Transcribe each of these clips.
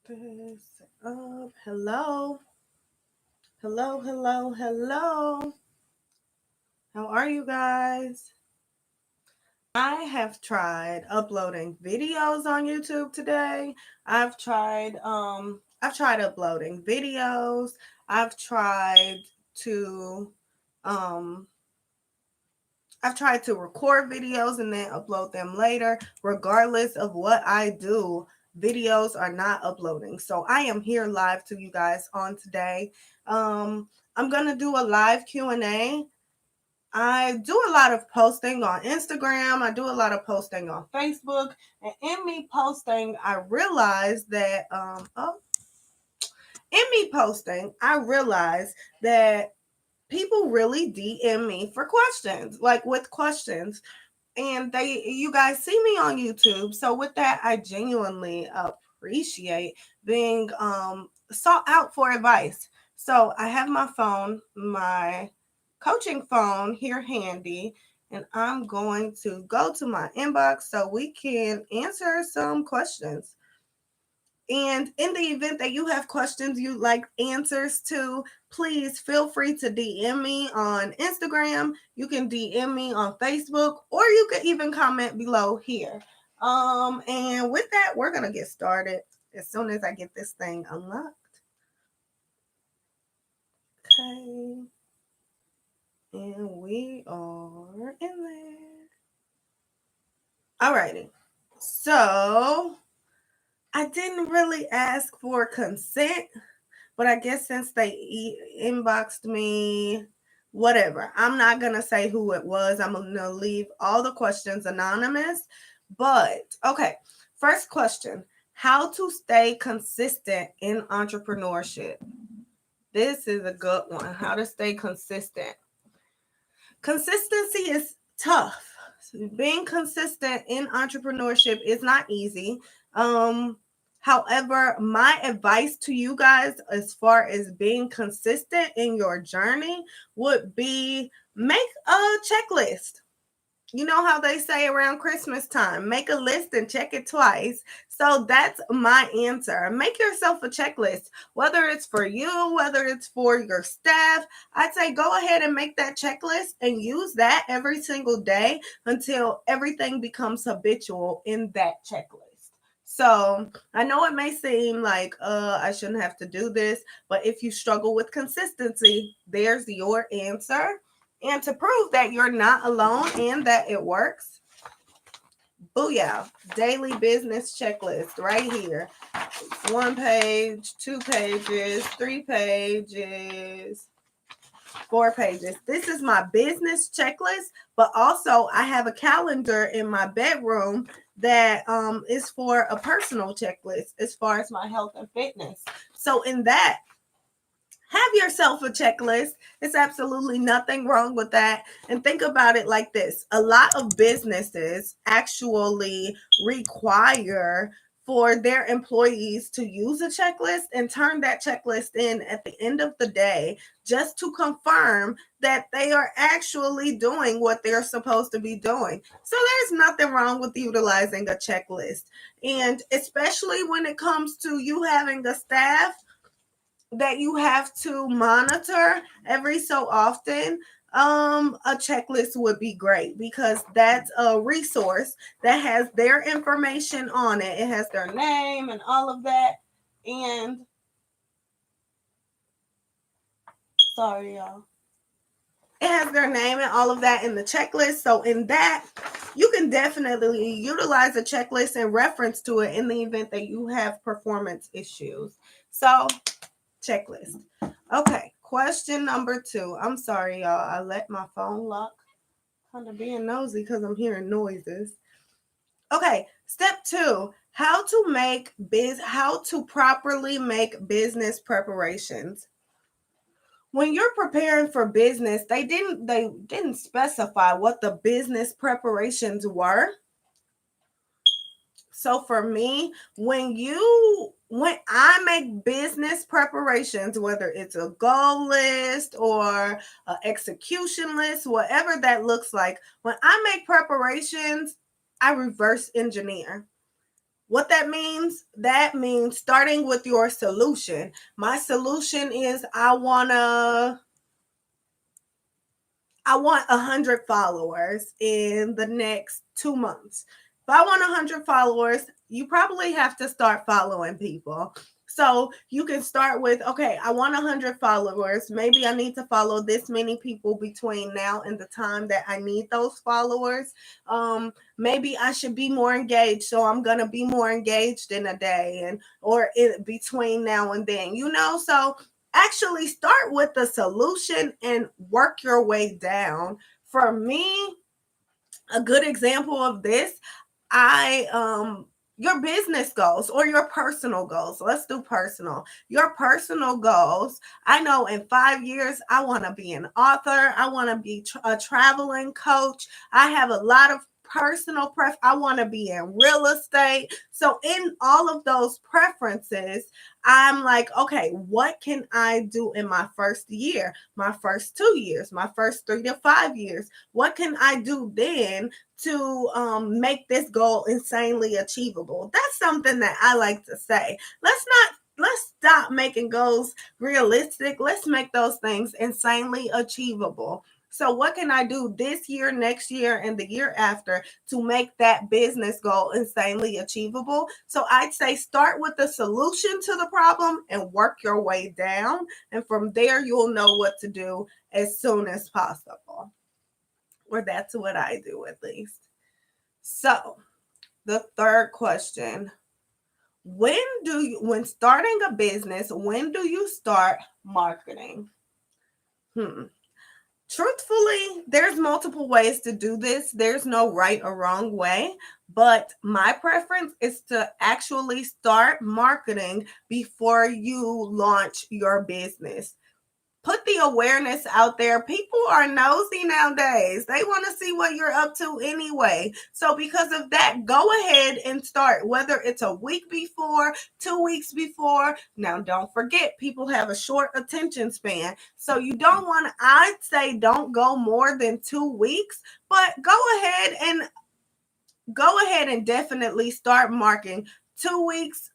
This up. Hello. Hello, hello, hello. How are you guys? I have tried uploading videos on YouTube today. I've tried uploading videos. I've tried to um I've tried to record videos and then upload them later. Regardless of what I do, videos are not uploading. So I am here live to you guys on today. I'm gonna do a live Q&A. I do a lot of posting on Instagram. I do a lot of posting on Facebook. And in me posting, I realized that I realized that people really DM me for questions, like with questions. And you guys see me on YouTube. So with that, I genuinely appreciate being sought out for advice. So I have my phone, my coaching phone here handy, and I'm going to go to my inbox so we can answer some questions. And in the event that you have questions you'd like answers to, please feel free to DM me on Instagram. You can DM me on Facebook, or you can even comment below here. And with that, we're gonna get started as soon as I get this thing unlocked. Okay. And we are in there. Alrighty. So I didn't really ask for consent, but I guess since they inboxed me, whatever. I'm not going to say who it was. I'm going to leave all the questions anonymous. But okay, first question: how to stay consistent in entrepreneurship? This is a good one. How to stay consistent. Consistency is tough. Being consistent in entrepreneurship is not easy. Um, However, my advice to you guys as far as being consistent in your journey would be make a checklist. You know how they say around Christmas time, make a list and check it twice. So that's my answer. Make yourself a checklist, whether it's for you, whether it's for your staff. I'd say go ahead and make that checklist and use that every single day until everything becomes habitual in that checklist. So I know it may seem like I shouldn't have to do this, but if you struggle with consistency, there's your answer. And to prove that you're not alone and that it works, booyah, daily business checklist right here. It's 1 page, 2 pages, 3 pages, 4 pages. This is my business checklist, but also I have a calendar in my bedroom that is for a personal checklist as far as my health and fitness. So in that, have yourself a checklist. It's absolutely nothing wrong with that. And think about it like this: a lot of businesses actually require for their employees to use a checklist and turn that checklist in at the end of the day just to confirm that they are actually doing what they're supposed to be doing. So there's nothing wrong with utilizing a checklist. And especially when it comes to you having a staff that you have to monitor every so often, a checklist would be great because that's a resource that has their information on it. It has their name and all of that. And sorry, y'all. It has their name and all of that in the checklist. So in that, you can definitely utilize a checklist and reference to it in the event that you have performance issues. So checklist. Okay, question number 2. I'm sorry, y'all. I let my phone lock. Kind of being nosy because I'm hearing noises. Okay, step 2. How to properly make business preparations. When you're preparing for business, they didn't specify what the business preparations were. So for me, when I make business preparations, whether it's a goal list or an execution list, whatever that looks like, when I make preparations, I reverse engineer. What that means starting with your solution. My solution is I want 100 followers in the next 2 months. If I want 100 followers, you probably have to start following people. So you can start with, okay, I want 100 followers. Maybe I need to follow this many people between now and the time that I need those followers. Maybe I should be more engaged. So I'm going to be more engaged in a day or in between now and then, So actually start with the solution and work your way down. For me, a good example of this, your business goals or your personal goals. Let's do personal. Your personal goals. I know in 5 years, I want to be an author. I want to be a traveling coach. I have a lot of personal I want to be in real estate. So in all of those preferences, I'm like, okay, what can I do in my first year, my first 2 years, my first 3 to 5 years? What can I do then to make this goal insanely achievable? That's something that I like to say. Let's stop making goals realistic. Let's make those things insanely achievable. So what can I do this year, next year, and the year after to make that business goal insanely achievable? So I'd say start with the solution to the problem and work your way down. And from there, you'll know what to do as soon as possible. Or that's what I do at least. So the third question, when starting a business, when do you start marketing? Truthfully, there's multiple ways to do this. There's no right or wrong way, but my preference is to actually start marketing before you launch your business. Put the awareness out there. People are nosy nowadays. They want to see what you're up to anyway. So because of that, go ahead and start, whether it's a week before, 2 weeks before. Now, don't forget, people have a short attention span. So you don't want to, I'd say don't go more than 2 weeks, but go ahead and definitely start marketing 2 weeks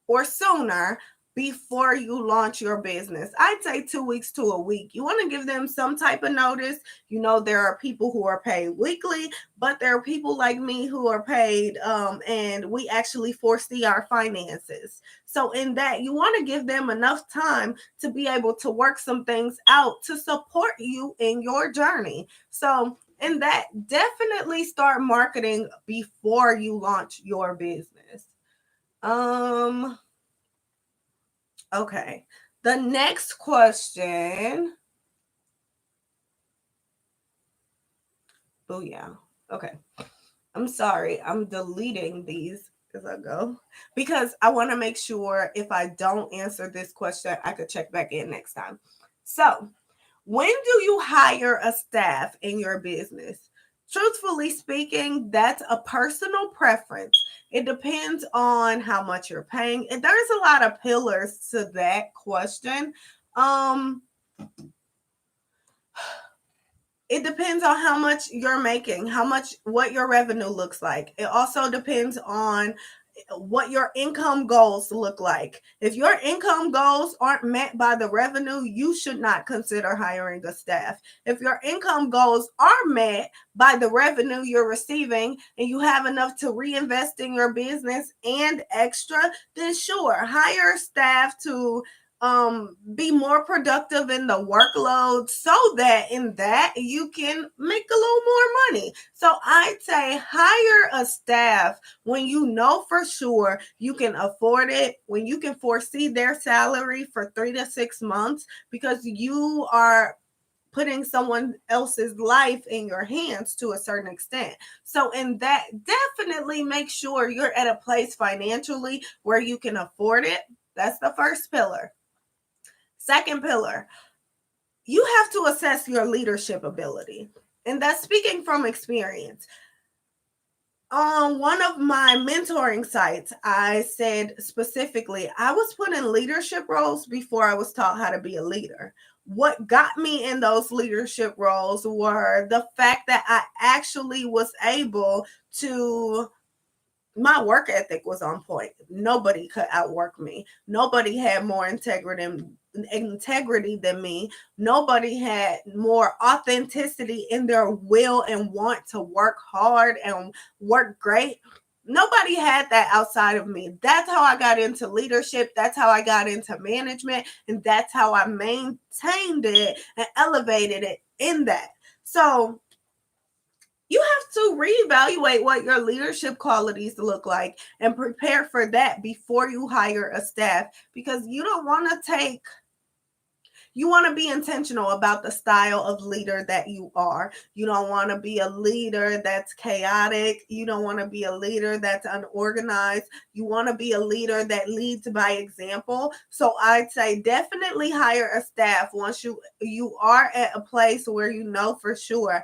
or sooner before you launch your business. I'd say 2 weeks to a week. You want to give them some type of notice. There are people who are paid weekly, but there are people like me who are paid and we actually foresee our finances. So in that, you want to give them enough time to be able to work some things out to support you in your journey. So in that, definitely start marketing before you launch your business. Okay. The next question. Oh, yeah. Okay. I'm sorry. I'm deleting these as I go because I want to make sure if I don't answer this question, I could check back in next time. So, when do you hire a staff in your business? Truthfully speaking, that's a personal preference. It depends on how much you're paying. And there's a lot of pillars to that question. It depends on how much you're making, what your revenue looks like. It also depends on what your income goals look like. If your income goals aren't met by the revenue, you should not consider hiring a staff. If your income goals are met by the revenue you're receiving and you have enough to reinvest in your business and extra, then sure, hire staff to be more productive in the workload so that in that you can make a little more money. So I'd say hire a staff when you know for sure you can afford it, when you can foresee their salary for 3 to 6 months, because you are putting someone else's life in your hands to a certain extent. So in that, definitely make sure you're at a place financially where you can afford it. That's the first pillar. Second pillar, you have to assess your leadership ability. And that's speaking from experience. On one of my mentoring sites, I said specifically, I was put in leadership roles before I was taught how to be a leader. What got me in those leadership roles were the fact that I actually was able to my work ethic was on point. Nobody could outwork me. Nobody had more integrity than me. Nobody had more authenticity in their will and want to work hard and work great. Nobody had that outside of me. That's how I got into leadership. That's how I got into management. And that's how I maintained it and elevated it in that. So you have to reevaluate what your leadership qualities look like and prepare for that before you hire a staff, because you don't want to take, you want to be intentional about the style of leader that you are. You don't want to be a leader that's chaotic. You don't want to be a leader that's unorganized. You want to be a leader that leads by example. So I'd say definitely hire a staff once you are at a place where you know for sure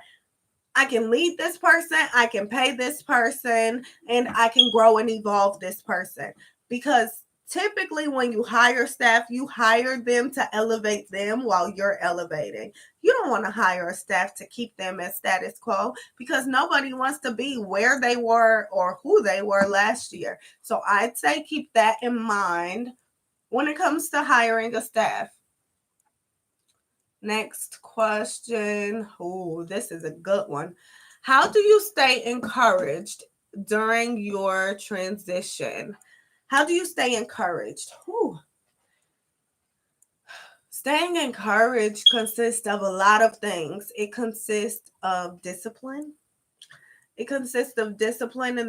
I can lead this person, I can pay this person, and I can grow and evolve this person. Because typically when you hire staff, you hire them to elevate them while you're elevating. You don't want to hire a staff to keep them as status quo, because nobody wants to be where they were or who they were last year. So I'd say keep that in mind when it comes to hiring a staff. Next question. Oh, this is a good one. How do you stay encouraged during your transition? How do you stay encouraged? Whew. Staying encouraged consists of a lot of things. It consists of discipline. And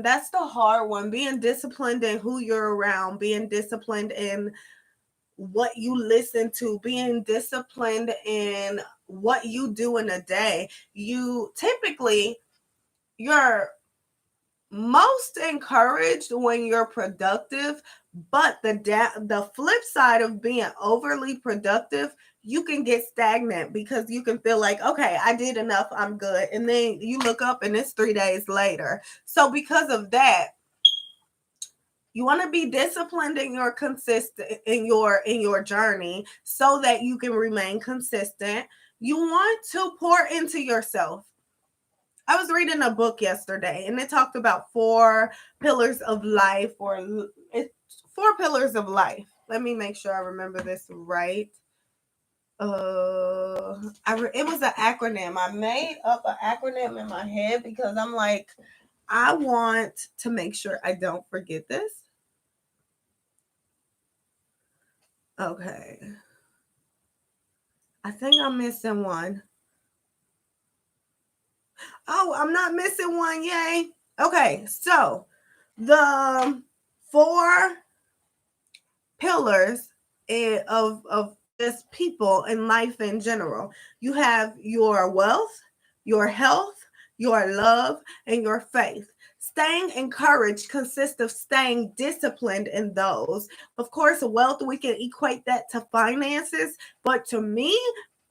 that's the hard one. Being disciplined in who you're around, being disciplined in what you listen to, being disciplined in what you do in a day. You're most encouraged when you're productive, but the flip side of being overly productive, you can get stagnant because you can feel like, okay, I did enough, I'm good, and then you look up and it's 3 days later. So because of that, you want to be disciplined in your journey so that you can remain consistent. You want to pour into yourself. I was reading a book yesterday and it talked about 4 pillars of life, or it's 4 pillars of life. Let me make sure I remember this right. It was an acronym. I made up an acronym in my head because I'm like, I want to make sure I don't forget this. Okay. I think I'm missing one. Oh, I'm not missing one. Yay. Okay. So the 4 pillars of just people in life in general. You have your wealth, your health, your love, and your faith. Staying encouraged consists of staying disciplined in those. Of course, wealth, we can equate that to finances, but to me,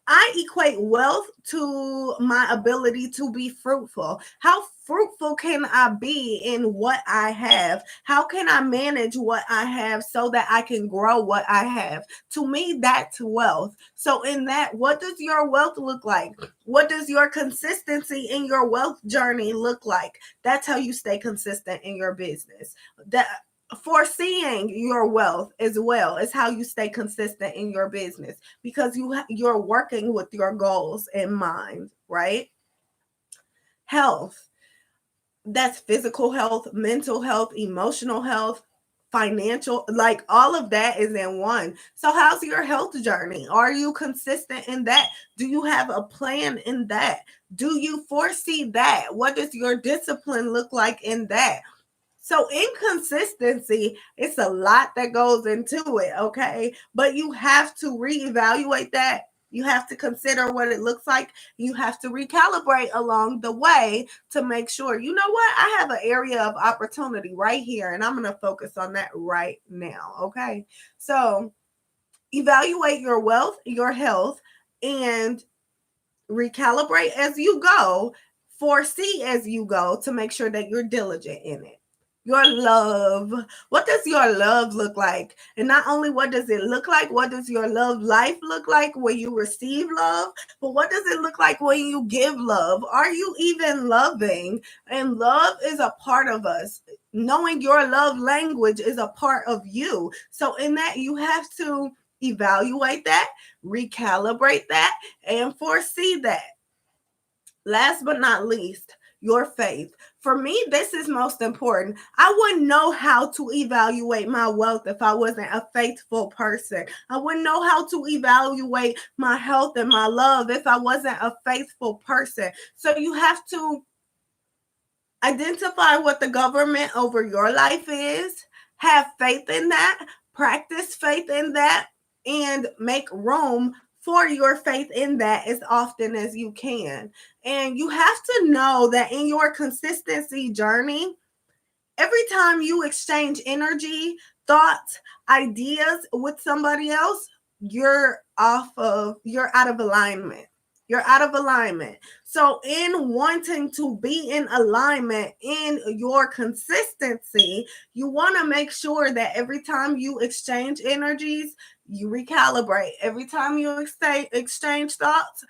I equate wealth to my ability to be fruitful. How fruitful can I be in what I have? How can I manage what I have so that I can grow what I have? To me, that's wealth. So, in that, what does your wealth look like? What does your consistency in your wealth journey look like? That's how you stay consistent in your business. That foreseeing your wealth as well is how you stay consistent in your business, because you're working with your goals in mind, right? Health, that's physical health, mental health, emotional health, financial, like all of that is in one. So how's your health journey? Are you consistent in that? Do you have a plan in that? Do you foresee that? What does your discipline look like in that? So inconsistency, it's a lot that goes into it, okay? But you have to reevaluate that. You have to consider what it looks like. You have to recalibrate along the way to make sure, you know what, I have an area of opportunity right here, and I'm going to focus on that right now, okay? So evaluate your wealth, your health, and recalibrate as you go, foresee as you go to make sure that you're diligent in it. your love. What does your love look like? And not only what does it look like, what does your love life look like when you receive love, but what does it look like when you give love? Are you even loving? And love is a part of us. Knowing your love language is a part of you. So in that, you have to evaluate that, recalibrate that, and foresee that. Last but not least, your faith. For me, this is most important. I wouldn't know how to evaluate my wealth if I wasn't a faithful person. I wouldn't know how to evaluate my health and my love if I wasn't a faithful person. So you have to identify what the government over your life is, have faith in that, practice faith in that, and make room for your faith in that as often as you can. And you have to know that in your consistency journey, every time you exchange energy, thoughts, ideas with somebody else, you're out of alignment. You're out of alignment. So, in wanting to be in alignment in your consistency, you want to make sure that every time you exchange energies, you recalibrate. Every time you exchange thoughts,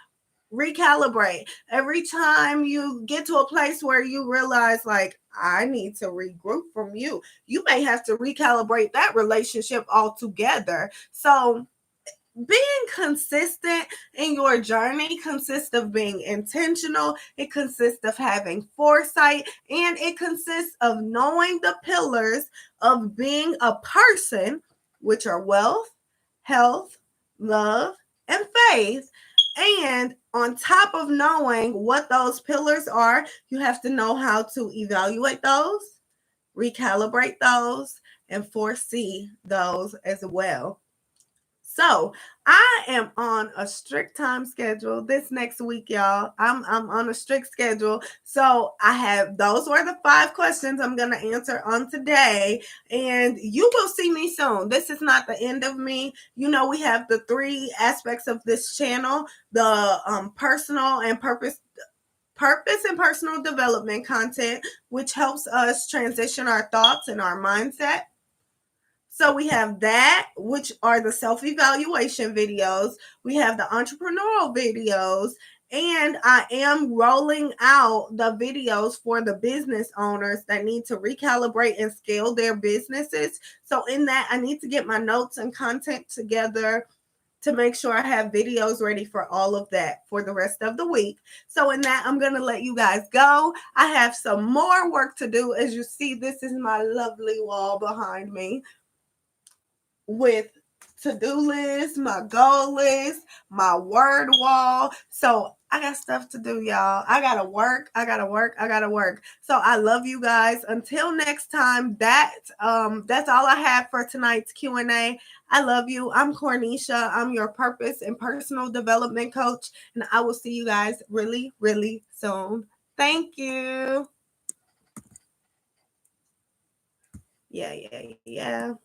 recalibrate. Every time you get to a place where you realize, like, I need to regroup from you, you may have to recalibrate that relationship altogether. So, being consistent in your journey consists of being intentional, it consists of having foresight, and it consists of knowing the pillars of being a person, which are wealth, health, love, and faith. And on top of knowing what those pillars are, you have to know how to evaluate those, recalibrate those, and foresee those as well. So I am on a strict time schedule this next week, y'all. I'm on a strict schedule. So I have those were the 5 questions I'm gonna answer on today. And you will see me soon. This is not the end of me. You know, we have the 3 aspects of this channel: the personal and purpose and personal development content, which helps us transition our thoughts and our mindset. So we have that, which are the self-evaluation videos. We have the entrepreneurial videos, and I am rolling out the videos for the business owners that need to recalibrate and scale their businesses. So in that, I need to get my notes and content together to make sure I have videos ready for all of that for the rest of the week. So in that, I'm going to let you guys go. I have some more work to do. As you see, this is my lovely wall behind me with to-do list, my goal list, my word wall. So I got stuff to do, y'all. I gotta work. So I love you guys. Until next time, that's all I have for tonight's Q&A. I love you. I'm Cornisha. I'm your purpose and personal development coach, and I will see you guys really, really soon. Thank you. Yeah.